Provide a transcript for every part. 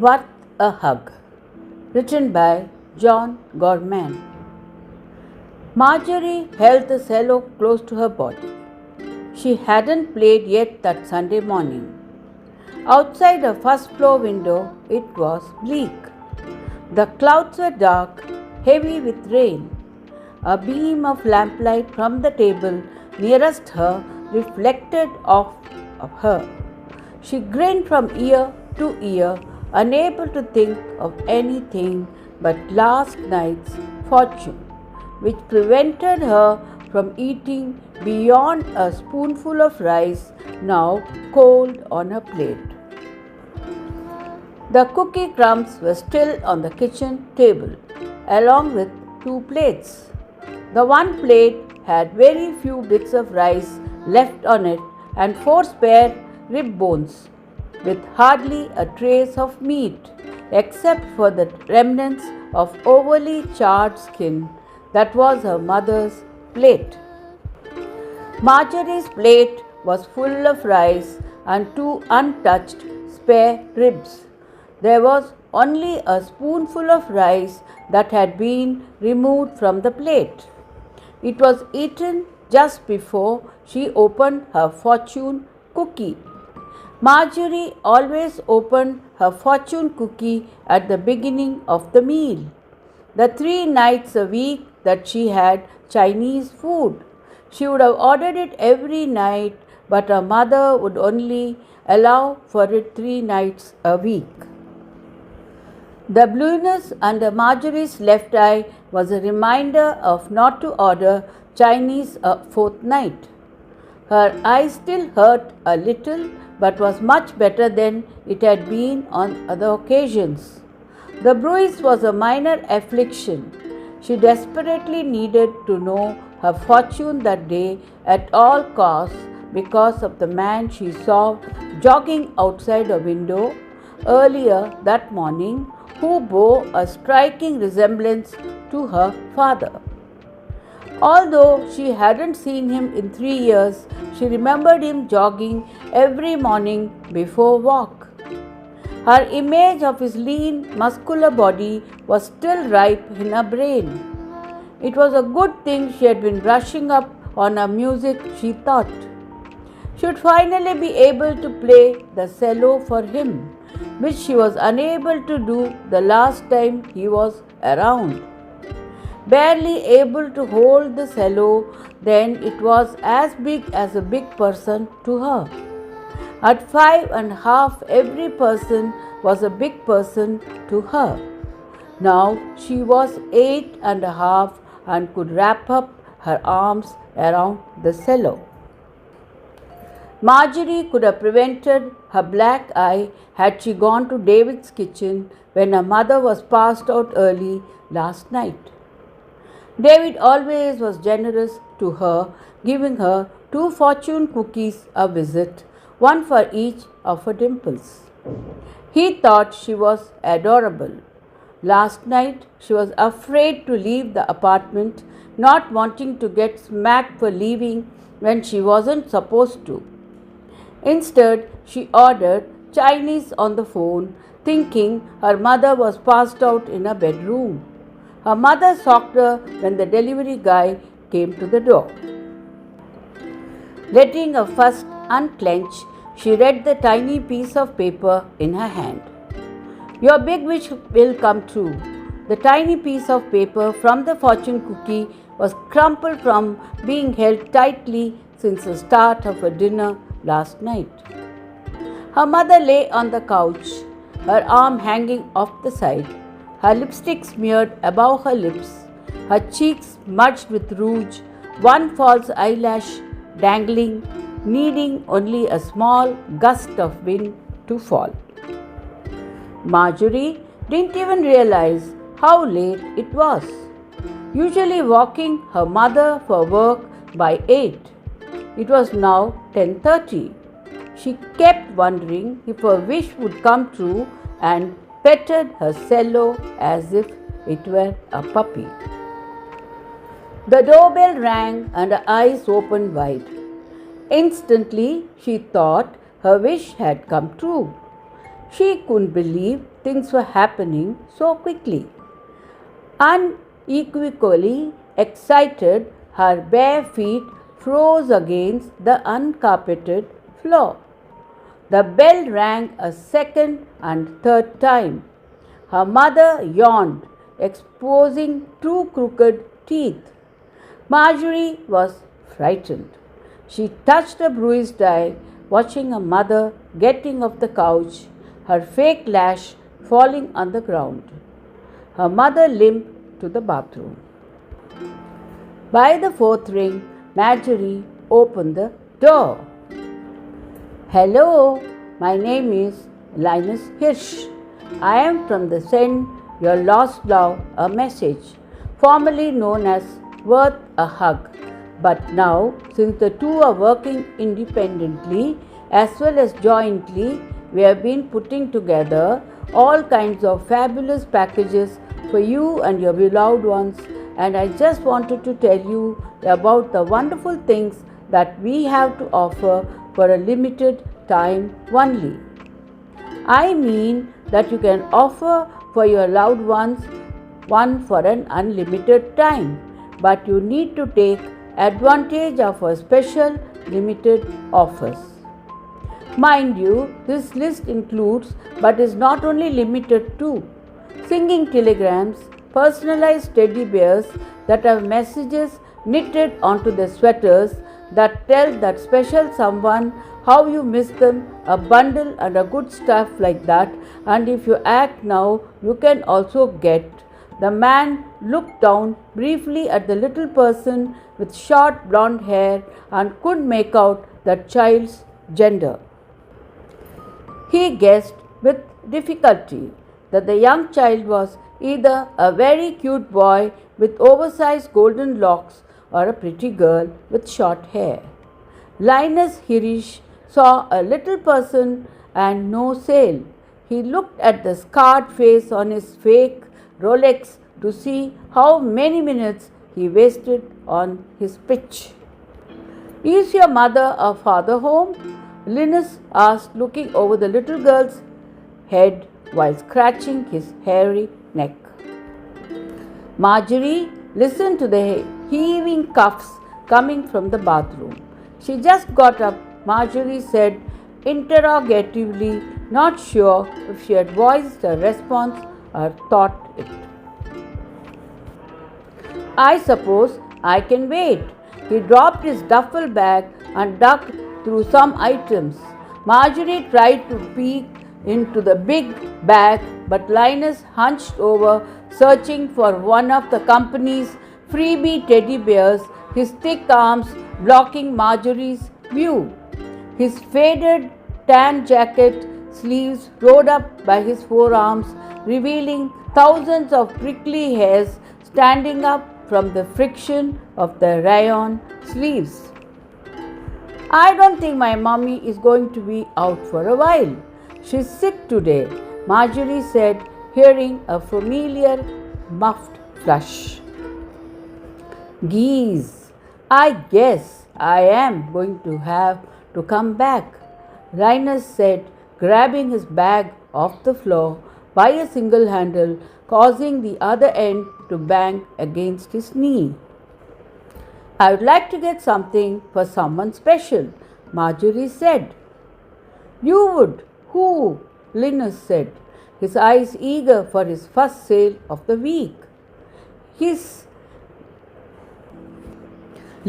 Worth a Hug, written by John Gorman. Marjorie held the cello close to her body. She hadn't played yet that Sunday morning. Outside her first floor window, it was bleak. The clouds were dark, heavy with rain. A beam of lamplight from the table nearest her reflected off of her. She grinned from ear to ear, unable to think of anything but last night's fortune, which prevented her from eating beyond a spoonful of rice now cold on her plate. The cookie crumbs were still on the kitchen table, along with 2 plates. The one plate had very few bits of rice left on it and 4 spare rib bones, with hardly a trace of meat, except for the remnants of overly charred skin that was her mother's plate. Marjorie's plate was full of rice and 2 untouched spare ribs. There was only a spoonful of rice that had been removed from the plate. It was eaten just before she opened her fortune cookie. Marjorie always opened her fortune cookie at the beginning of the meal. The 3 nights a week that she had Chinese food, she would have ordered it every night, but her mother would only allow for it 3 nights a week. The blueness under Marjorie's left eye was a reminder of not to order Chinese a 4th night. Her eye still hurt a little, but was much better than it had been on other occasions. The bruise was a minor affliction. She desperately needed to know her fortune that day at all costs because of the man she saw jogging outside her window earlier that morning, who bore a striking resemblance to her father. Although she hadn't seen him in 3 years, she remembered him jogging every morning before walk. Her image of his lean, muscular body was still ripe in her brain. It was a good thing she had been brushing up on her music, she thought. She would finally be able to play the cello for him, which she was unable to do the last time he was around. Barely able to hold the cello, then it was as big as a big person to her. At 5.5, every person was a big person to her. Now she was 8.5 and could wrap up her arms around the cello. Marjorie could have prevented her black eye had she gone to David's kitchen when her mother was passed out early last night. David always was generous to her, giving her 2 fortune cookies a visit, 1 for each of her dimples. He thought she was adorable. Last night she was afraid to leave the apartment, not wanting to get smacked for leaving when she wasn't supposed to. Instead, she ordered Chinese on the phone, thinking her mother was passed out in her bedroom. Her mother shocked her when the delivery guy came to the door. Letting her first unclench, she read the tiny piece of paper in her hand. Your big wish will come true. The tiny piece of paper from the fortune cookie was crumpled from being held tightly since the start of her dinner last night. Her mother lay on the couch, her arm hanging off the side, her lipstick smeared above her lips, her cheeks smudged with rouge, 1 false eyelash dangling, needing only a small gust of wind to fall. Marjorie didn't even realize how late it was, usually walking her mother for work by 8. It was now 10:30. She kept wondering if her wish would come true and petted her cello as if it were a puppy. The doorbell rang and her eyes opened wide. Instantly, she thought her wish had come true. She couldn't believe things were happening so quickly. Unequivocally excited, her bare feet froze against the uncarpeted floor. The bell rang a second and third time. Her mother yawned, exposing two crooked teeth. Marjorie was frightened. She touched a bruised eye, watching her mother getting off the couch, her fake lash falling on the ground. Her mother limped to the bathroom. By the fourth ring, Marjorie opened the door. "Hello, my name is Linus Hirsch. I am from the Send Your Lost Love a Message, formerly known as Worth a Hug. But now, since the two are working independently as well as jointly, we have been putting together all kinds of fabulous packages for you and your beloved ones, and I just wanted to tell you about the wonderful things that we have to offer for a limited time only. I mean that you can offer for your loved ones one for an unlimited time, but you need to take advantage of our special limited offers. Mind you, this list includes but is not only limited to singing telegrams, personalized teddy bears that have messages knitted onto their sweaters that tell that special someone how you miss them, a bundle and a good stuff like that. And if you act now, you can also get. The man looked down briefly at the little person with short blonde hair and couldn't make out the child's gender. He guessed with difficulty that the young child was either a very cute boy with oversized golden locks or a pretty girl with short hair. Linus Hirsch saw a little person and no sail. He looked at the scarred face on his fake Rolex to see how many minutes he wasted on his pitch. "Is your mother or father home?" Linus asked, looking over the little girl's head while scratching his hairy neck. Marjorie listened to the heaving cuffs coming from the bathroom. "She just got up," Marjorie said interrogatively, not sure if she had voiced her response or thought it. "I suppose I can wait." He dropped his duffel bag and dug through some items. Marjorie tried to peek into the big bag, but Linus hunched over, searching for one of the company's freebie teddy bears, his thick arms blocking Marjorie's view. His faded tan jacket sleeves rolled up by his forearms, revealing thousands of prickly hairs standing up from the friction of the rayon sleeves. "I don't think my mommy is going to be out for a while. She's sick today," Marjorie said, hearing a familiar muffled flush. "Geez, I guess I am going to have to come back," Linus said, grabbing his bag off the floor by a single handle, causing the other end to bang against his knee. "I would like to get something for someone special," Marjorie said. "You would? Who?" Linus said, his eyes eager for his first sale of the week. His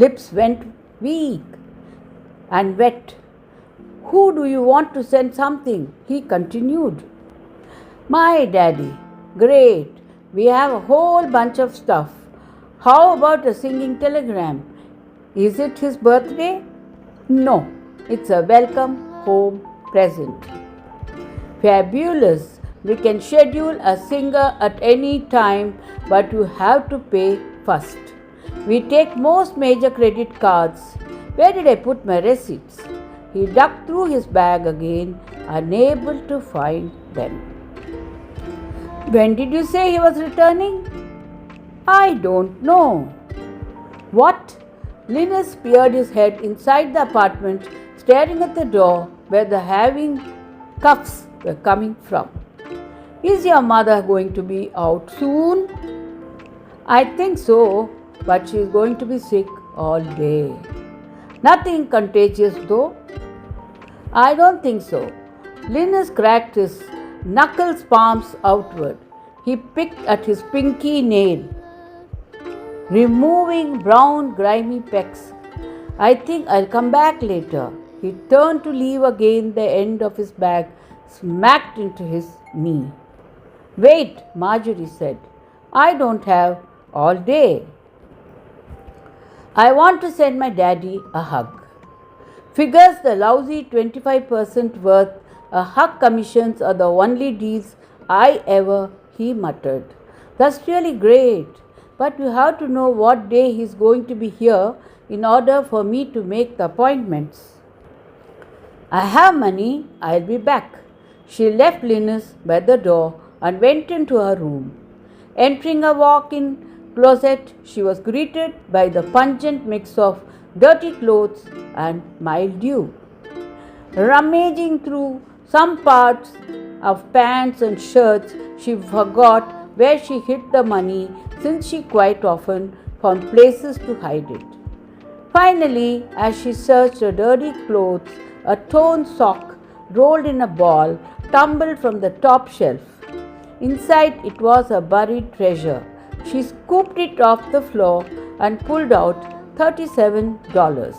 lips went weak and wet. "Who do you want to send something?" he continued. "My daddy." "Great. We have a whole bunch of stuff. How about a singing telegram? Is it his birthday?" "No, it's a welcome home present." "Fabulous. We can schedule a singer at any time, but you have to pay first. We take most major credit cards. Where did I put my receipts?" He dug through his bag again, unable to find them. "When did you say he was returning?" "I don't know." "What?" Linus peered his head inside the apartment, staring at the door where the having cuffs were coming from. Is your mother going to be out soon? I think so, but she is going to be sick all day. Nothing contagious though. I don't think so. Linus cracked his knuckles palms outward. He picked at his pinky nail, removing brown grimy pecks. I think I'll come back later. He turned to leave again. The end of his bag smacked into his knee. Wait, Marjorie said. I don't have all day. I want to send my daddy a hug. Figures the lousy 25% worth hug commissions are the only deals I ever, he muttered. That's really great, but you have to know what day he's going to be here in order for me to make the appointments. I have money, I'll be back. She left Linus by the door and went into her room. Entering a walk-in closet, she was greeted by the pungent mix of dirty clothes and mildew. Rummaging through some parts of pants and shirts, she forgot where she hid the money since she quite often found places to hide it. Finally, as she searched her dirty clothes, a torn sock rolled in a ball tumbled from the top shelf. Inside it was a buried treasure. She scooped it off the floor and pulled out $37,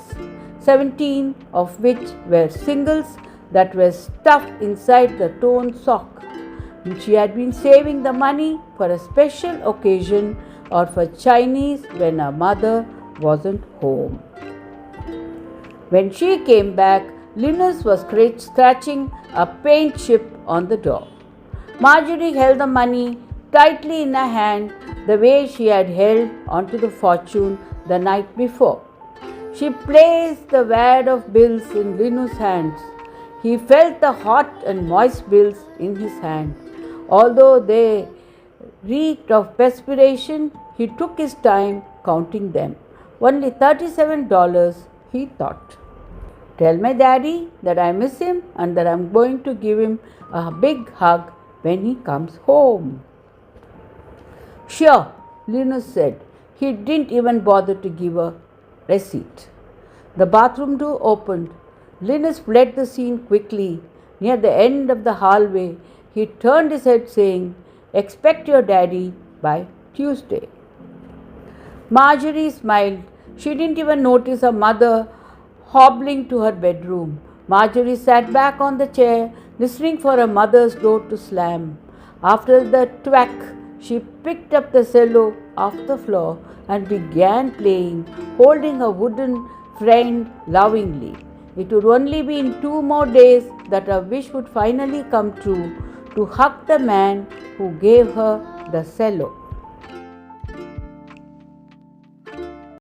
17 of which were singles that were stuffed inside the torn sock. She had been saving the money for a special occasion or for Chinese when her mother wasn't home. When she came back, Linus was scratching a paint chip on the door. Marjorie held the money tightly in her hand the way she had held onto the fortune the night before. She placed the wad of bills in Linus' hands. He felt the hot and moist bills in his hand. Although they reeked of perspiration, he took his time counting them. Only $37, he thought. Tell my daddy that I miss him and that I'm going to give him a big hug when he comes home. Sure, Linus said. He didn't even bother to give a receipt. The bathroom door opened. Linus fled the scene quickly. Near the end of the hallway, he turned his head saying, "Expect your daddy by Tuesday." Marjorie smiled. She didn't even notice her mother hobbling to her bedroom. Marjorie sat back on the chair, listening for her mother's door to slam. After the thwack, she picked up the cello off the floor and began playing, holding her wooden friend lovingly. It would only be in 2 more days that her wish would finally come true, to hug the man who gave her the cello.